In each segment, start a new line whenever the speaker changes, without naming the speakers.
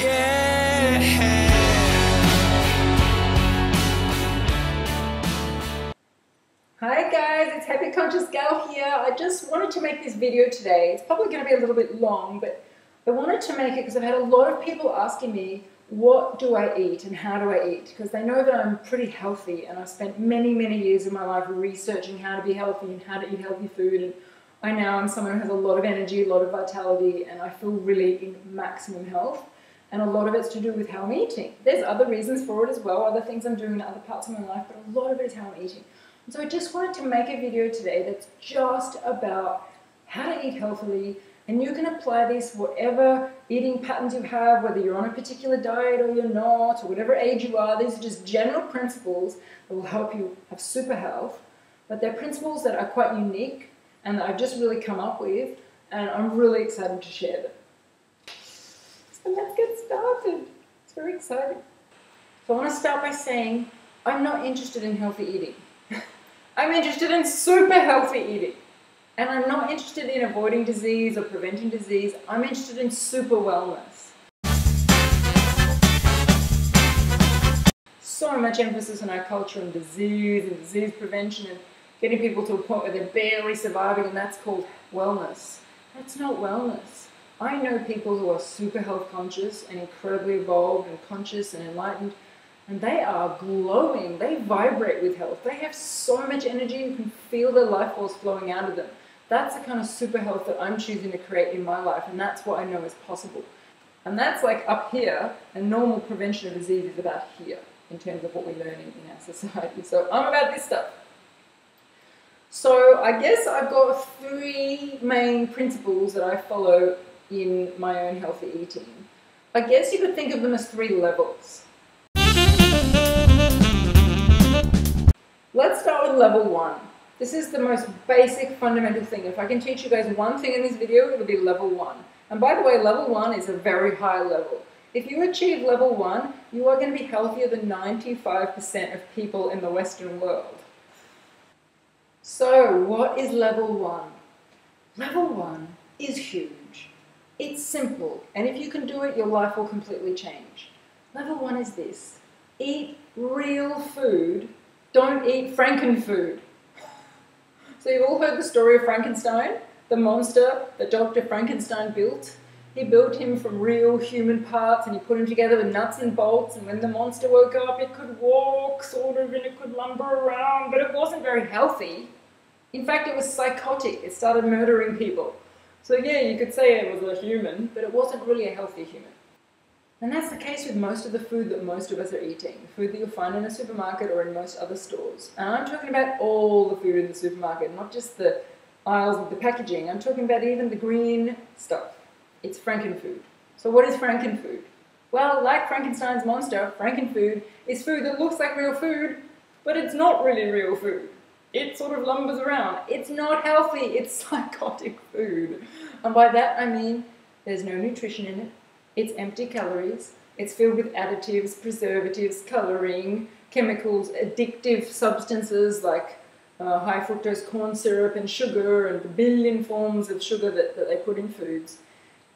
Yeah.
Hi guys, it's Happy Conscious Gal here. I just wanted to make this video today. It's probably going to be a little bit long, but I wanted to make it because I've had a lot of people asking me, what do I eat and how do I eat? Because they know that I'm pretty healthy and I've spent many, many years of my life researching how to be healthy and how to eat healthy food. And I know I'm someone who has a lot of energy, a lot of vitality, and I feel really in maximum health. And a lot of it's to do with how I'm eating. There's other reasons for it as well, other things I'm doing in other parts of my life, but a lot of it is how I'm eating. And so I just wanted to make a video today that's just about how to eat healthily, and you can apply this whatever eating patterns you have, whether you're on a particular diet or you're not, or whatever age you are. These are just general principles that will help you have super health, but they're principles that are quite unique and that I've just really come up with, and I'm really excited to share them. So let's get started. It's very exciting. So I want to start by saying I'm not interested in healthy eating. I'm interested in super healthy eating. And I'm not interested in avoiding disease or preventing disease. I'm interested in super wellness. So much emphasis in our culture on disease and disease prevention and getting people to a point where they're barely surviving, and that's called wellness. That's not wellness. I know people who are super health conscious and incredibly evolved and conscious and enlightened, and they are glowing. They vibrate with health. They have so much energy, you can feel their life force flowing out of them. That's the kind of super health that I'm choosing to create in my life, and that's what I know is possible. And that's like up here, and normal prevention of disease is about here in terms of what we're learning in our society. So I'm about this stuff. So I guess I've got three main principles that I follow in my own healthy eating. I guess you could think of them as three levels. Let's start with level one. This is the most basic fundamental thing. If I can teach you guys one thing in this video, it'll be level one. And by the way, level one is a very high level. If you achieve level one, you are going to be healthier than 95% of people in the Western world. So what is level one? Level one is huge. It's simple, and if you can do it, your life will completely change. Level one is this: eat real food, don't eat Franken-Food. So you've all heard the story of Frankenstein, the monster that Dr. Frankenstein built. He built him from real human parts and he put him together with nuts and bolts, and when the monster woke up it could walk, sort of, and it could lumber around, but it wasn't very healthy. In fact, it was psychotic. It started murdering people. So yeah, you could say it was a human, but it wasn't really a healthy human. And that's the case with most of the food that most of us are eating, the food that you'll find in a supermarket or in most other stores. And I'm talking about all the food in the supermarket, not just the aisles with the packaging. I'm talking about even the green stuff. It's Franken-Food. So what is Franken-Food? Well, like Frankenstein's monster, Franken-Food is food that looks like real food, but it's not really real food. It sort of lumbers around. It's not healthy. It's psychotic food. And by that I mean there's no nutrition in it. It's empty calories. It's filled with additives, preservatives, coloring, chemicals, addictive substances like high fructose corn syrup and sugar and the billion forms of sugar that they put in foods.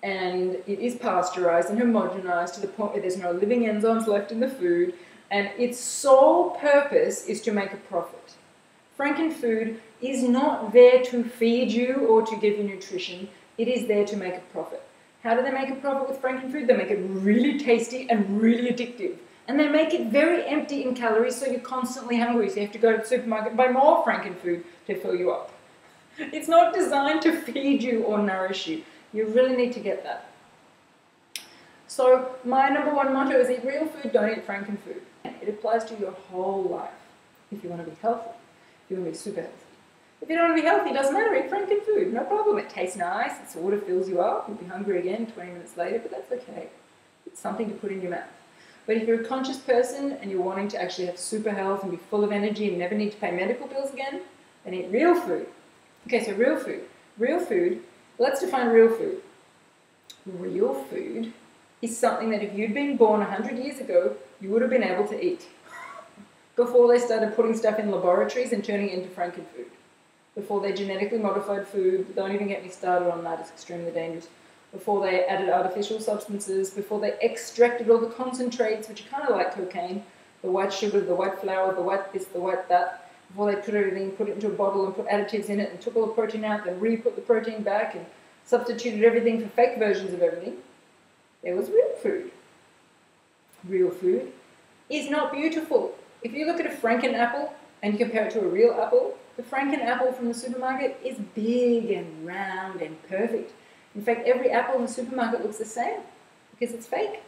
And it is pasteurized and homogenized to the point where there's no living enzymes left in the food. And its sole purpose is to make a profit. Franken-Food is not there to feed you or to give you nutrition. It is there to make a profit. How do they make a profit with Franken-Food? They make it really tasty and really addictive. And they make it very empty in calories, so you're constantly hungry. So you have to go to the supermarket and buy more Franken-Food to fill you up. It's not designed to feed you or nourish you. You really need to get that. So my number one motto is eat real food, don't eat Franken-Food. It applies to your whole life if you want to be healthy. You want to be super healthy. If you don't want to be healthy, it doesn't matter, eat Franken-Food, no problem. It tastes nice, it sort of fills you up, you'll be hungry again 20 minutes later, but that's okay. It's something to put in your mouth. But if you're a conscious person and you're wanting to actually have super health and be full of energy and never need to pay medical bills again, then eat real food. Okay, so real food. Real food, let's define real food. Real food is something that if you'd been born 100 years ago, you would have been able to eat. Before they started putting stuff in laboratories and turning it into Franken-Food. Before they genetically modified food, don't even get me started on that, it's extremely dangerous. before they added artificial substances, before they extracted all the concentrates, which are kind of like cocaine, the white sugar, the white flour, the white this, the white that, before they put everything, put it into a bottle and put additives in it and took all the protein out, then re-put the protein back and substituted everything for fake versions of everything, there was real food. Real food is not beautiful. If you look at a Franken apple and you compare it to a real apple, the Franken apple from the supermarket is big and round and perfect. In fact, every apple in the supermarket looks the same because it's fake.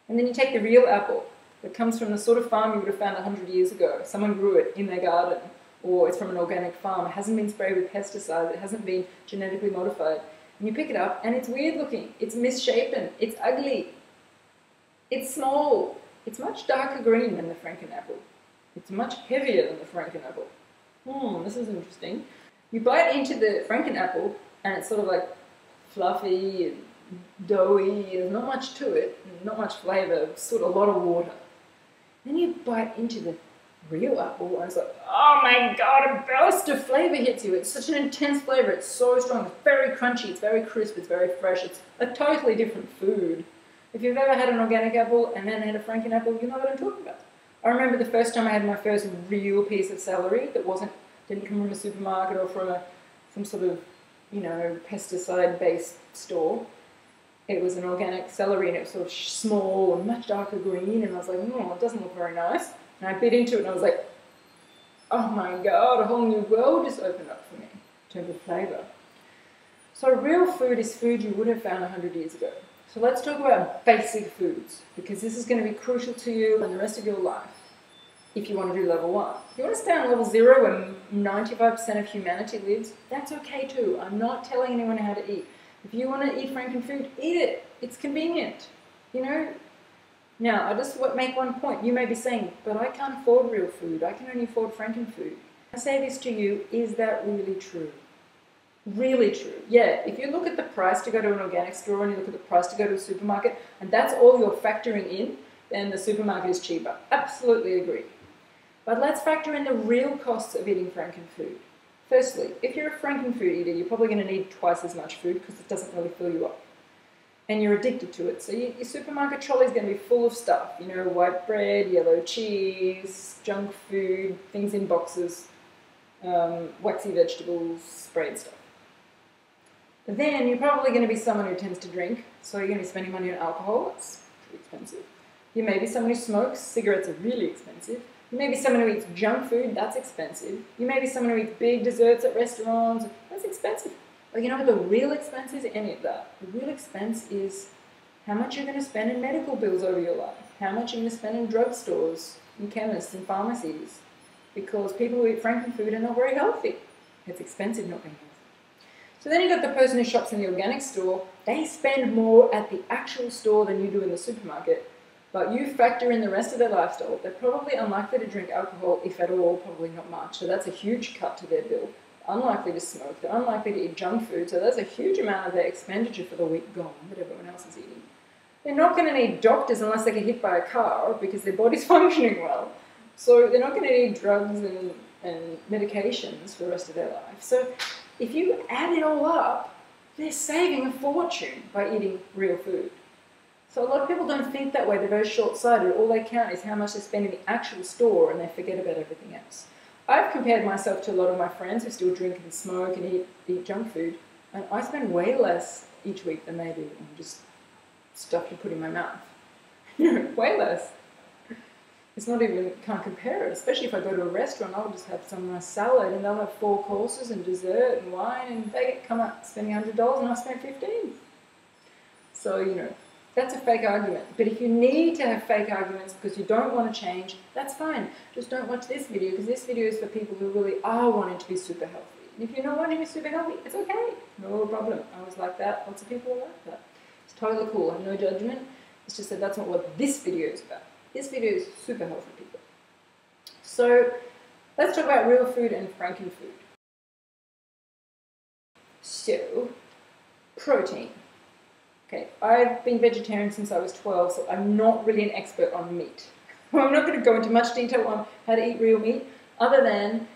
And then you take the real apple that comes from the sort of farm you would have found 100 years ago. Someone grew it in their garden, or it's from an organic farm. It hasn't been sprayed with pesticides. It hasn't been genetically modified. And you pick it up and it's weird looking. It's misshapen. It's ugly. It's small. It's much darker green than the Franken apple. It's much heavier than the Franken apple. This is interesting. You bite into the Franken apple and it's sort of like fluffy and doughy. There's not much to it, not much flavour, sort of a lot of water. Then you bite into the real apple and it's like, oh my god, a burst of flavour hits you. It's such an intense flavour. It's so strong. It's very crunchy. It's very crisp. It's very fresh. It's a totally different food. If you've ever had an organic apple and then had a Franken apple, you know what I'm talking about. I remember the first time I had my first real piece of celery that didn't come from a supermarket or from some sort of, pesticide-based store. It was an organic celery and it was sort of small and much darker green, and I was like, it doesn't look very nice. And I bit into it and I was like, oh my god, a whole new world just opened up for me in terms of flavour. So real food is food you would have found 100 years ago. So let's talk about basic foods, because this is going to be crucial to you and the rest of your life if you want to do level 1. If you want to stay on level 0 where 95% of humanity lives, that's okay too. I'm not telling anyone how to eat. If you want to eat Franken-Food, eat it. It's convenient, Now, I just make one point. You may be saying, but I can't afford real food. I can only afford Franken-Food. I say this to you, is that really true? Really true. Yeah, if you look at the price to go to an organic store and you look at the price to go to a supermarket, and that's all you're factoring in, then the supermarket is cheaper. Absolutely agree. But let's factor in the real costs of eating Franken-Food. Firstly, if you're a Franken-Food eater, you're probably going to need twice as much food because it doesn't really fill you up. And you're addicted to it. So your supermarket trolley is going to be full of stuff. White bread, yellow cheese, junk food, things in boxes, waxy vegetables, sprayed stuff. But then you're probably going to be someone who tends to drink, so you're going to be spending money on alcohol. It's pretty expensive. You may be someone who smokes. Cigarettes are really expensive. You may be someone who eats junk food. That's expensive. You may be someone who eats big desserts at restaurants. That's expensive. But you know what the real expense is? Any of that. The real expense is how much you're going to spend in medical bills over your life. How much you're going to spend in drugstores, in chemists, in pharmacies. Because people who eat Franken-Food are not very healthy. It's expensive not being healthy. So then you've got the person who shops in the organic store. They spend more at the actual store than you do in the supermarket. But you factor in the rest of their lifestyle. They're probably unlikely to drink alcohol, if at all, probably not much. So that's a huge cut to their bill. They're unlikely to smoke. They're unlikely to eat junk food. So that's a huge amount of their expenditure for the week gone that everyone else is eating. They're not going to need doctors unless they get hit by a car because their body's functioning well. So they're not going to need drugs and medications for the rest of their life. So if you add it all up, they're saving a fortune by eating real food. So a lot of people don't think that way. They're very short-sighted. All they count is how much they spend in the actual store and they forget about everything else. I've compared myself to a lot of my friends who still drink and smoke and eat junk food, and I spend way less each week than they do on just stuff to put in my mouth. Way less. It's not even, can't compare it. Especially if I go to a restaurant, I'll just have some nice salad and they'll have 4 courses and dessert and wine, and they come up spending $100 and I spend $15. So, that's a fake argument. But if you need to have fake arguments because you don't want to change, that's fine. Just don't watch this video, because this video is for people who really are wanting to be super healthy. And if you're not wanting to be super healthy, it's okay. No problem. I was like that. Lots of people are like that. It's totally cool. I have no judgment. It's just that that's not what this video is about. This video is super healthy people. So let's talk about real food and Franken-Food. So, protein. Okay, I've been vegetarian since I was 12, so I'm not really an expert on meat. I'm not going to go into much detail on how to eat real meat, other than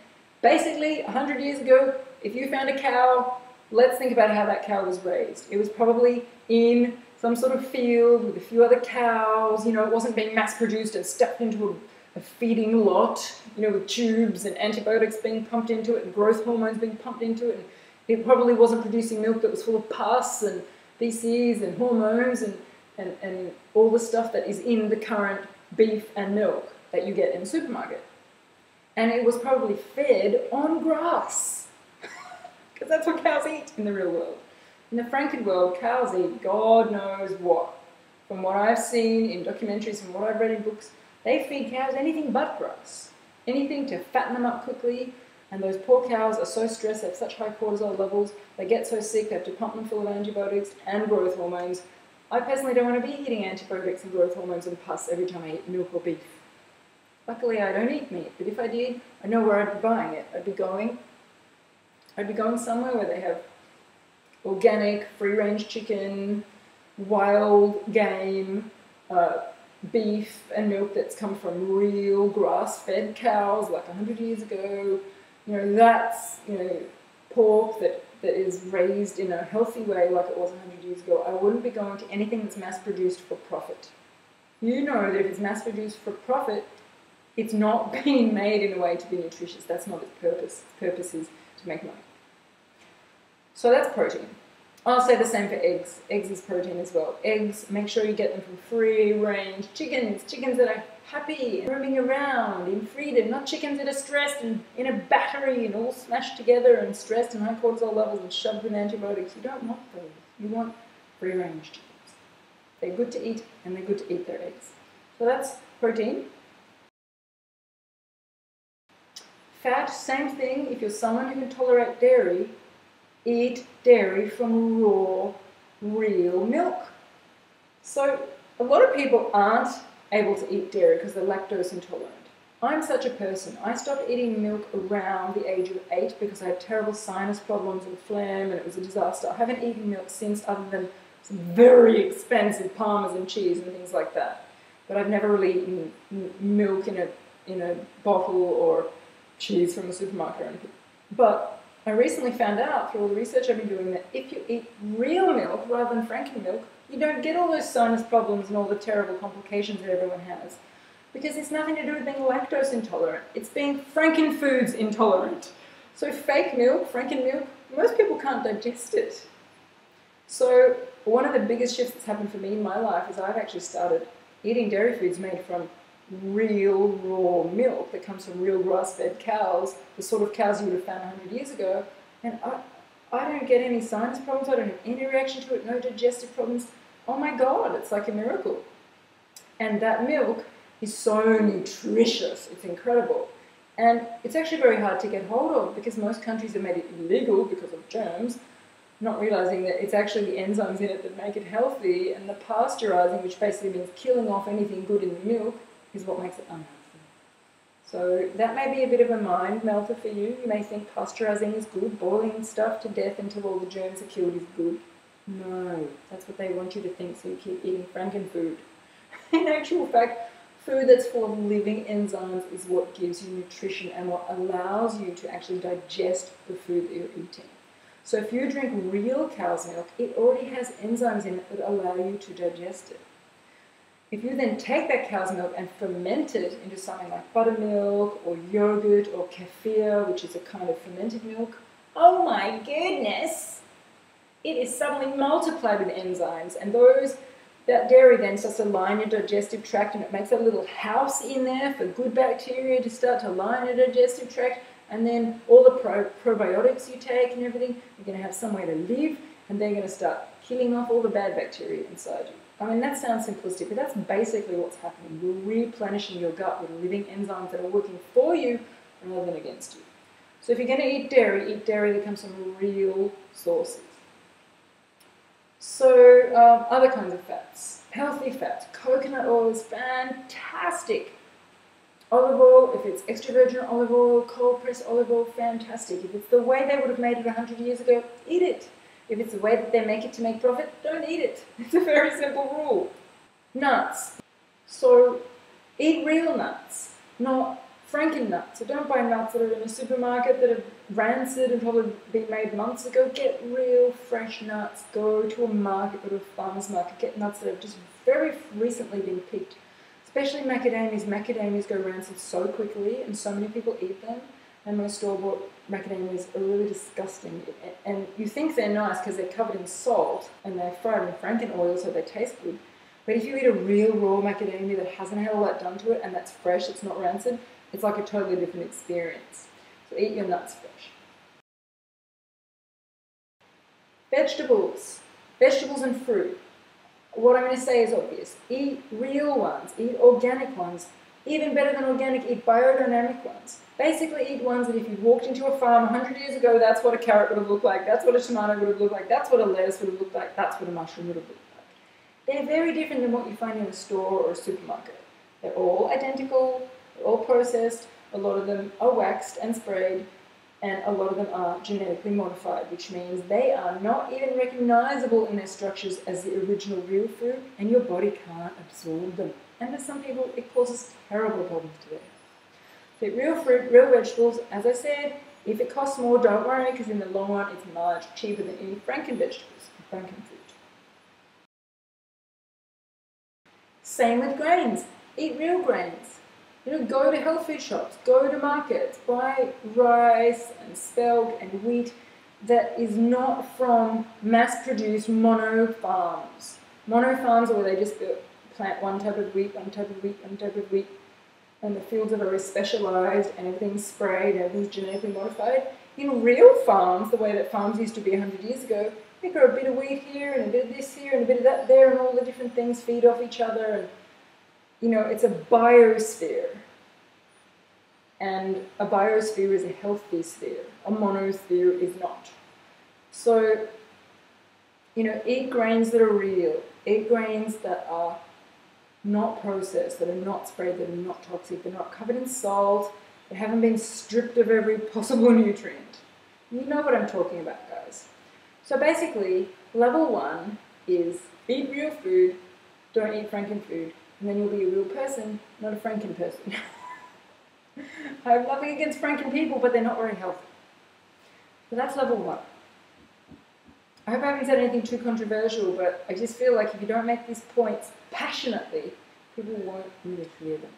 basically 100 years ago, if you found a cow, let's think about how that cow was raised. It was probably in some sort of field with a few other cows. It wasn't being mass-produced and stuffed into a feeding lot, with tubes and antibiotics being pumped into it and growth hormones being pumped into it. And it probably wasn't producing milk that was full of pus and feces and hormones and all the stuff that is in the current beef and milk that you get in the supermarket. And it was probably fed on grass, because that's what cows eat in the real world. In the Franken world, cows eat God knows what. From what I've seen in documentaries and what I've read in books, they feed cows anything but grass. Anything to fatten them up quickly, and those poor cows are so stressed, they have such high cortisol levels, they get so sick, they have to pump them full of antibiotics and growth hormones. I personally don't want to be eating antibiotics and growth hormones and pus every time I eat milk or beef. Luckily, I don't eat meat, but if I did, I know where I'd be buying it. I'd be going somewhere where they have organic, free-range chicken, wild game, beef and milk that's come from real grass-fed cows like 100 years ago. That's pork that is raised in a healthy way like it was 100 years ago. I wouldn't be going to anything that's mass-produced for profit. That if it's mass-produced for profit, it's not being made in a way to be nutritious. That's not its purpose. Its purpose is to make money. So that's protein. I'll say the same for eggs. Eggs is protein as well. Eggs, make sure you get them from free-range chickens. Chickens that are happy and roaming around in freedom, not chickens that are stressed and in a battery and all smashed together and stressed and high cortisol levels and shoved with antibiotics. You don't want those. You want free-range chickens. They're good to eat, and they're good to eat their eggs. So that's protein. Fat, same thing. If you're someone who can tolerate dairy, eat dairy from raw, real milk. So a lot of people aren't able to eat dairy because they're lactose intolerant. I'm such a person. I stopped eating milk around the age of 8 because I had terrible sinus problems and phlegm, and it was a disaster. I haven't eaten milk since, other than some very expensive Parmesan cheese and things like that. But I've never really eaten milk in a bottle or cheese from the supermarket or anything. But I recently found out through all the research I've been doing that if you eat real milk rather than Franken milk, you don't get all those sinus problems and all the terrible complications that everyone has. Because it's nothing to do with being lactose intolerant. It's being Franken-Foods intolerant. So fake milk, Franken milk, most people can't digest it. So one of the biggest shifts that's happened for me in my life is I've actually started eating dairy foods made from real raw milk that comes from real grass-fed cows, the sort of cows you would have found 100 years ago, and I don't get any sinus problems, I don't have any reaction to it, no digestive problems. Oh my God, it's like a miracle. And that milk is so nutritious, it's incredible. And it's actually very hard to get hold of because most countries have made it illegal because of germs, not realizing that it's actually the enzymes in it that make it healthy, and the pasteurizing, which basically means killing off anything good in the milk, is what makes it unhealthy. So that may be a bit of a mind melter for you. You may think pasteurizing is good, boiling stuff to death until all the germs are killed is good. No, that's what they want you to think, so you keep eating Franken-Food. In actual fact, food that's full of living enzymes is what gives you nutrition and what allows you to actually digest the food that you're eating. So if you drink real cow's milk, it already has enzymes in it that allow you to digest it. If you then take that cow's milk and ferment it into something like buttermilk or yogurt or kefir, which is a kind of fermented milk, oh my goodness, it is suddenly multiplied with enzymes, and that dairy then starts to line your digestive tract, and it makes a little house in there for good bacteria to start to line your digestive tract, and then all the probiotics you take and everything, you're going to have somewhere to live, and they're going to start killing off all the bad bacteria inside you. I mean, that sounds simplistic, but that's basically what's happening. You're replenishing your gut with living enzymes that are working for you rather than against you. So if you're going to eat dairy that comes from real sources. So other kinds of fats, healthy fats. Coconut oil is fantastic. Olive oil, if it's extra virgin olive oil, cold pressed olive oil, fantastic. If it's the way they would have made it 100 years ago, eat it. If it's the way that they make it to make profit, don't eat it. It's a very simple rule. Nuts. So eat real nuts, not Franken nuts. So don't buy nuts that are in a supermarket that have rancid and probably been made months ago. Get real fresh nuts. Go to a market, go to a farmer's market. Get nuts that have just very recently been picked. Especially macadamias. Macadamias go rancid so quickly and so many people eat them. And most store-bought macadamias are really disgusting. And you think they're nice because they're covered in salt and they're fried in Franken oil so they taste good. But if you eat a real raw macadamia that hasn't had all that done to it and that's fresh, it's not rancid, it's like a totally different experience. So eat your nuts fresh. Vegetables. Vegetables and fruit. What I'm going to say is obvious. Eat real ones. Eat organic ones. Even better than organic, eat biodynamic ones. Basically eat ones that if you walked into a farm 100 years ago, that's what a carrot would have looked like, that's what a tomato would have looked like, that's what a lettuce would have looked like, that's what a mushroom would have looked like. They're very different than what you find in a store or a supermarket. They're all identical, they're all processed, a lot of them are waxed and sprayed, and a lot of them are genetically modified, which means they are not even recognizable in their structures as the original real fruit, and your body can't absorb them. And for some people, it causes terrible problems to their health. So eat real fruit, real vegetables. As I said, if it costs more, don't worry, because in the long run, it's much cheaper than eating Franken vegetables and Franken-Food. Same with grains. Eat real grains. Go to health food shops, go to markets, buy rice and spelt and wheat that is not from mass-produced mono farms. Mono farms are where they just plant one type of wheat, one type of wheat, one type of wheat, and the fields are very specialised and everything's sprayed, everything's genetically modified. In real farms, the way that farms used to be 100 years ago, they grow a bit of wheat here and a bit of this here and a bit of that there, and all the different things feed off each other. And, it's a biosphere. And a biosphere is a healthy sphere. A monosphere is not. So, eat grains that are real. Eat grains that are not processed, that are not sprayed, that are not toxic, they're not covered in salt, they haven't been stripped of every possible nutrient. You know what I'm talking about, guys. So basically, level 1 is eat real food, don't eat Franken-Food, and then you'll be a real person, not a Franken person. I have nothing against Franken people, but they're not very healthy. So that's level 1. I hope I haven't said anything too controversial, but I just feel like if you don't make these points passionately, people won't really hear them.